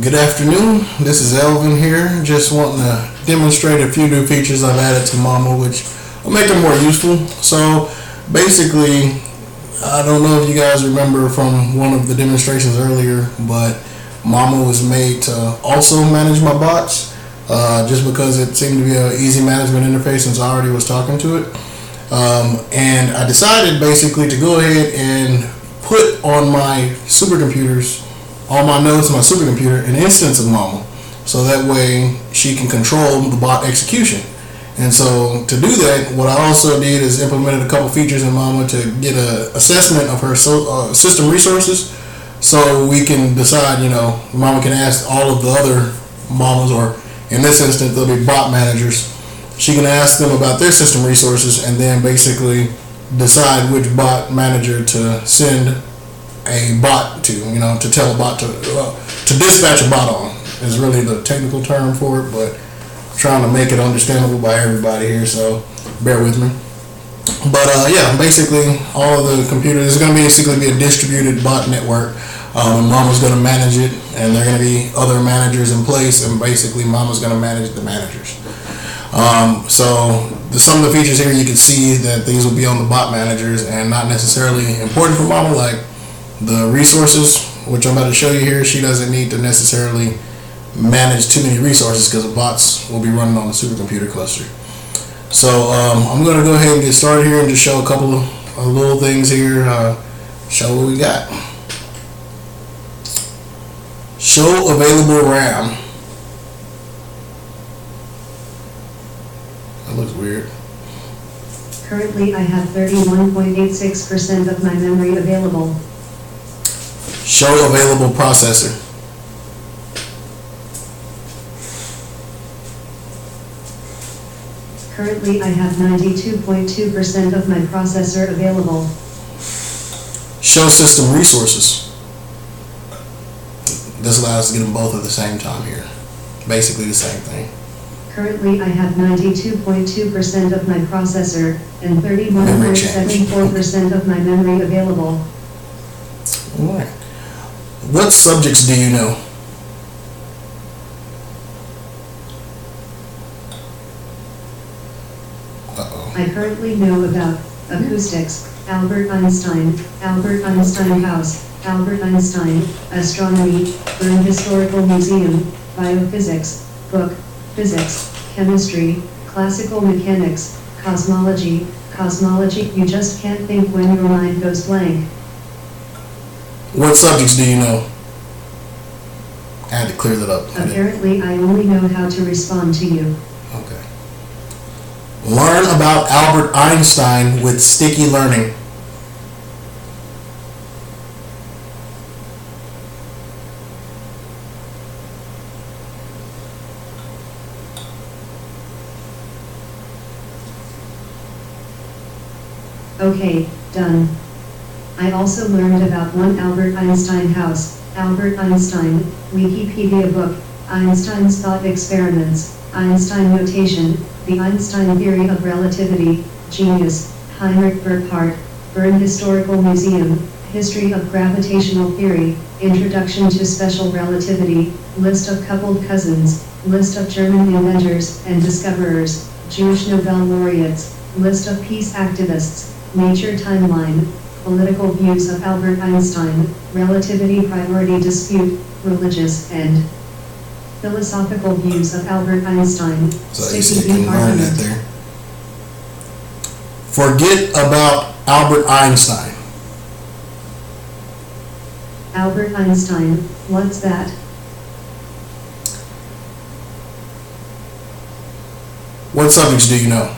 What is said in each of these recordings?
Good afternoon, this is Elvin here, just wanting to demonstrate a few new features I've added to Mama which will make it more useful. So basically, I don't know if you guys remember from one of the demonstrations earlier, but Mama was made to also manage my bots, just because it seemed to be an easy management interface since I already was talking to it. And I decided basically to go ahead and put on my supercomputers, all my nodes in my supercomputer, an instance of Mama, so that way she can control the bot execution. And so to do that, what I also did is implemented a couple features in Mama to get an assessment of her system resources, so we can decide, Mama can ask all of the other Mamas, or in this instance they'll be bot managers. She can ask them about their system resources and then basically decide which bot manager to send a bot to, to tell a bot to dispatch a bot on is really the technical term for it, but I'm trying to make it understandable by everybody here, so bear with me. But yeah, basically all of the computers is going to basically be a distributed bot network, and Mama's going to manage it, and there are going to be other managers in place, and basically Mama's going to manage the managers. So some of the features here, you can see that these will be on the bot managers and not necessarily important for Mama, like the resources, which I'm about to show you here. She doesn't need to necessarily manage too many resources because the bots will be running on the supercomputer cluster. So I'm going to go ahead and get started here and just show a couple of little things here. Show what we got. Show available RAM. That looks weird. Currently I have 31.86% of my memory available. Show available processor. Currently I have 92.2% of my processor available. Show system resources. This allows us to get them both at the same time here. Basically the same thing. Currently I have 92.2% of my processor and 31.74% of my memory available. Alright. What subjects do you know? I currently know about acoustics, Albert Einstein House, Albert Einstein, astronomy, Bern Historical Museum, biophysics, book, physics, chemistry, classical mechanics, cosmology. You just can't think when your mind goes blank. What subjects do you know? I had to clear that up. Apparently I only know how to respond to you. Okay. Learn about Albert Einstein with sticky learning. Okay, done. I also learned about one Albert Einstein house, Albert Einstein, Wikipedia book, Einstein's thought experiments, Einstein notation, the Einstein theory of relativity, genius, Heinrich Burckhardt, Bern Historical Museum, history of gravitational theory, introduction to special relativity, list of coupled cousins, list of German inventors and discoverers, Jewish Nobel laureates, list of peace activists, nature timeline, political views of Albert Einstein, relativity priority dispute, religious and philosophical views of Albert Einstein. So you can learn that there. Forget about Albert Einstein. Albert Einstein, what's that? What subjects do you know?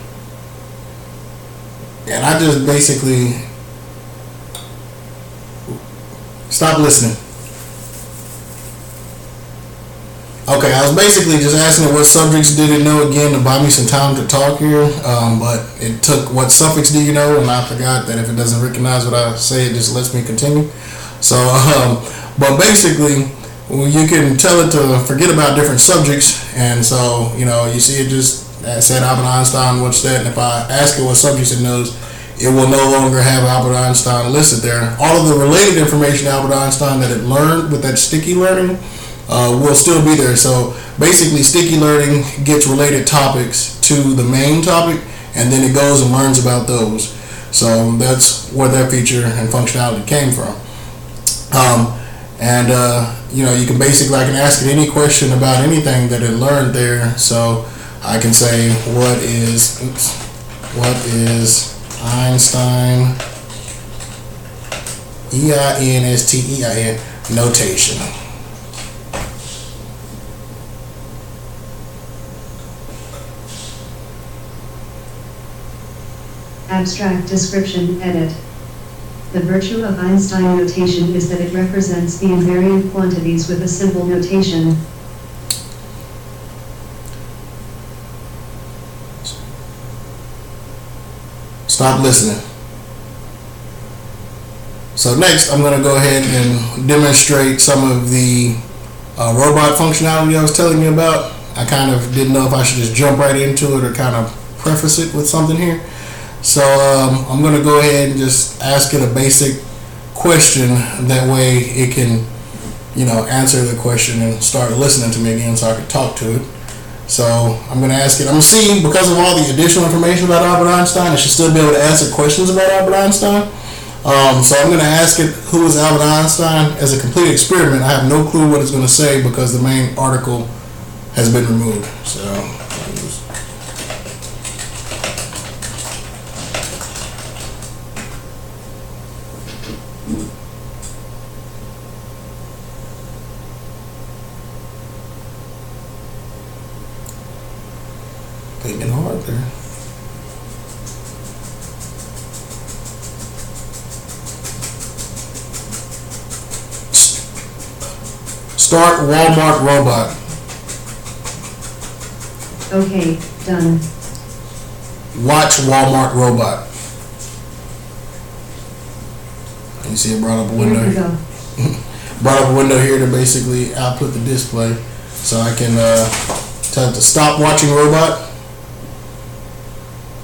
And I just basically stop listening. Okay, I was basically just asking what subjects did it know again to buy me some time to talk here, but it took what suffix do you know, and I forgot that if it doesn't recognize what I say, it just lets me continue. So, but basically, you can tell it to forget about different subjects, and so, you see it just said Albert Einstein, what's that, and if I ask it what subjects it knows, it will no longer have Albert Einstein listed there. All of the related information to Albert Einstein that it learned with that sticky learning will still be there. So basically, sticky learning gets related topics to the main topic, and then it goes and learns about those. So that's where that feature and functionality came from. You can basically, I can ask it any question about anything that it learned there. So I can say, what is Einstein, EINSTEIN, notation? Abstract description, edit. The virtue of Einstein notation is that it represents the invariant quantities with a simple notation. Stop listening. So next, I'm going to go ahead and demonstrate some of the robot functionality I was telling you about. I kind of didn't know if I should just jump right into it or kind of preface it with something here. So I'm going to go ahead and just ask it a basic question. That way it can, answer the question and start listening to me again so I can talk to it. So I'm going to ask it, I'm going to see, because of all the additional information about Albert Einstein, it should still be able to answer questions about Albert Einstein. So I'm going to ask it, who is Albert Einstein? As a complete experiment, I have no clue what it's going to say because the main article has been removed. So thinking hard there. Start Walmart robot. Okay, done. Watch Walmart robot. You see it brought up a window Here we here. go. Brought up a window here to basically output the display. So I can tell it to stop watching robot.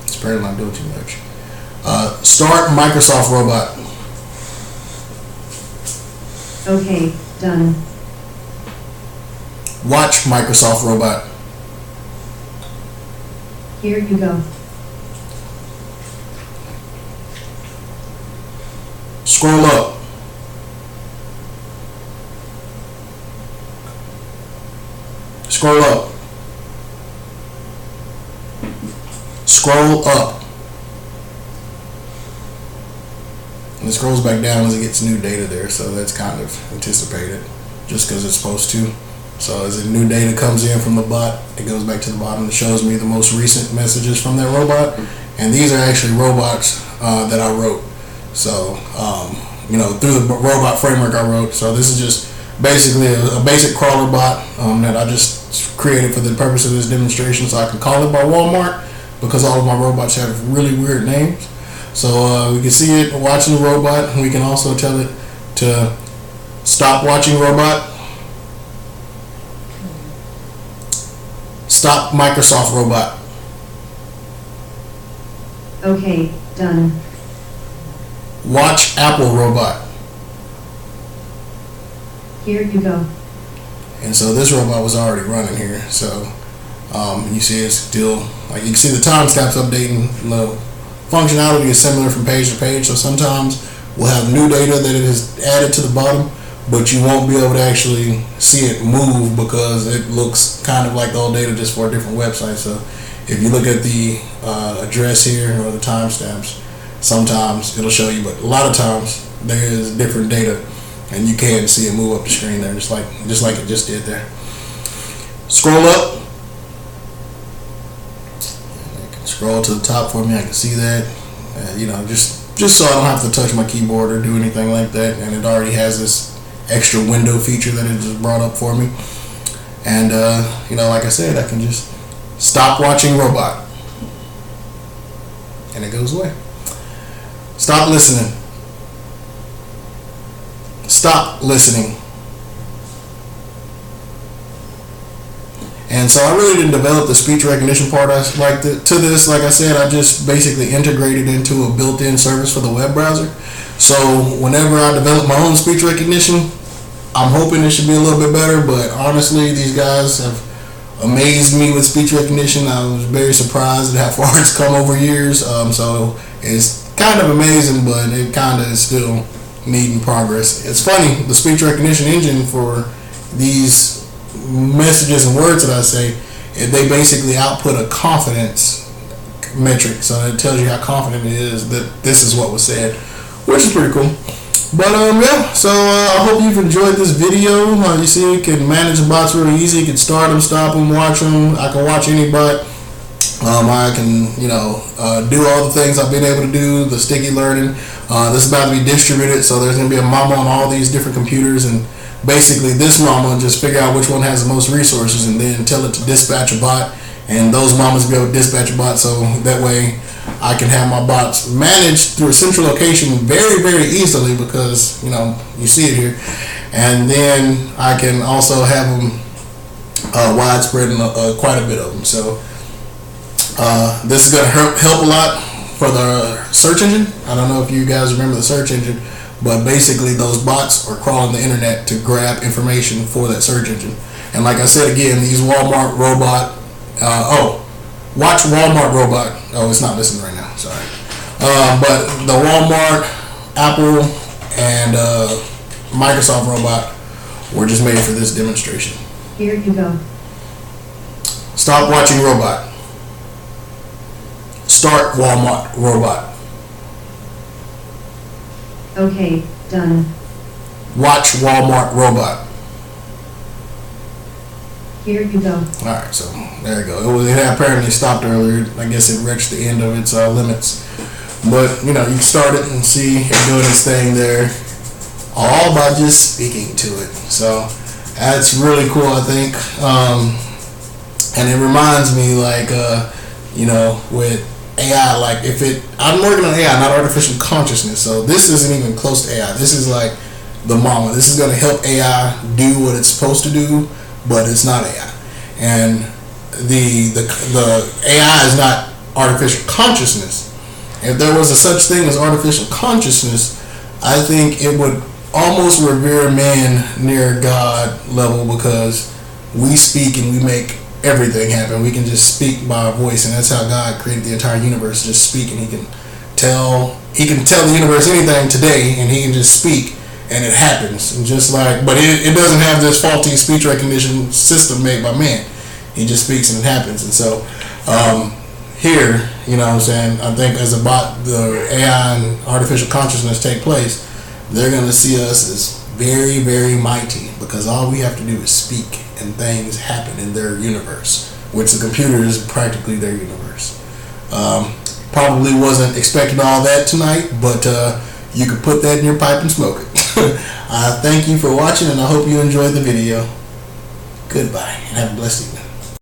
It's probably not doing too much. Start Microsoft robot. Okay, done. Watch Microsoft robot. Here you go. Scroll up. Scroll up. Scroll up. And it scrolls back down as it gets new data there, so that's kind of anticipated, just because it's supposed to. So as the new data comes in from the bot, it goes back to the bottom. It shows me the most recent messages from that robot, and these are actually robots that I wrote. So through the robot framework I wrote. So this is just basically a basic crawler bot that I just created for the purpose of this demonstration, so I can call it by Walmart, because all of my robots have really weird names. So we can see it watching the robot. We can also tell it to stop watching robot. Stop Microsoft robot. Okay, done. Watch Apple robot. Here you go. And so this robot was already running here. So you see it's still, like you can see the timestamps updating. The functionality is similar from page to page. So sometimes we'll have new data that it has added to the bottom, but you won't be able to actually see it move because it looks kind of like the old data just for a different website. So if you look at the address here or the timestamps, sometimes it'll show you, but a lot of times there is different data and you can see it move up the screen there, just like it just did there. Scroll up. I can scroll to the top for me. I can see that. Just so I don't have to touch my keyboard or do anything like that. And it already has this extra window feature that it just brought up for me. And like I said, I can just stop watching robot, and it goes away. Stop listening. Stop listening. And so I really didn't develop the speech recognition part to this. Like I said, I just basically integrated into a built-in service for the web browser. So whenever I develop my own speech recognition, I'm hoping it should be a little bit better, but honestly, these guys have amazed me with speech recognition. I was very surprised at how far it's come over years. So it's kind of amazing, but it kind of is still needing progress. It's funny, the speech recognition engine for these messages and words that I say, they basically output a confidence metric. So it tells you how confident it is that this is what was said, which is pretty cool. But yeah, so I hope you've enjoyed this video. You see, you can manage the bots really easy. You can start them, stop them, watch them. I can watch any bot. I can, do all the things I've been able to do, the sticky learning. This is about to be distributed, so there's going to be a mama on all these different computers, and basically this mama just figure out which one has the most resources and then tell it to dispatch a bot, and those mamas will be able to dispatch a bot, so that way I can have my bots managed through a central location very, very easily because, you see it here. And then I can also have them widespread and quite a bit of them. So this is going to help a lot for the search engine. I don't know if you guys remember the search engine, but basically those bots are crawling the internet to grab information for that search engine. And like I said again, these Walmart robot, watch Walmart robot. Oh, it's not listening right now. Sorry. But the Walmart, Apple, and Microsoft robot were just made for this demonstration. Here you go. Stop watching robot. Start Walmart robot. Okay, done. Watch Walmart robot. Here you go. Alright, so there you go. It had apparently stopped earlier. I guess it reached the end of its limits. But, you can start it and see it doing its thing there, all by just speaking to it. So that's really cool, I think. And it reminds me, with AI, I'm working on AI, not artificial consciousness. So this isn't even close to AI. This is like the mama. This is going to help AI do what it's supposed to do, but it's not AI. And the AI is not artificial consciousness. If there was a such thing as artificial consciousness, I think it would almost revere man near God level, because we speak and we make everything happen. We can just speak by our voice, and that's how God created the entire universe. Just speak, and he can tell the universe anything today, and he can just speak and it happens. And just like, but it doesn't have this faulty speech recognition system made by man. He just speaks and it happens. And so here, I think as the AI and artificial consciousness take place, they're going to see us as very, very mighty, because all we have to do is speak and things happen in their universe, which the computer is practically their universe. Probably wasn't expecting all that tonight, but you could put that in your pipe and smoke it. Thank you for watching, and I hope you enjoyed the video. Goodbye, and have a blessed evening.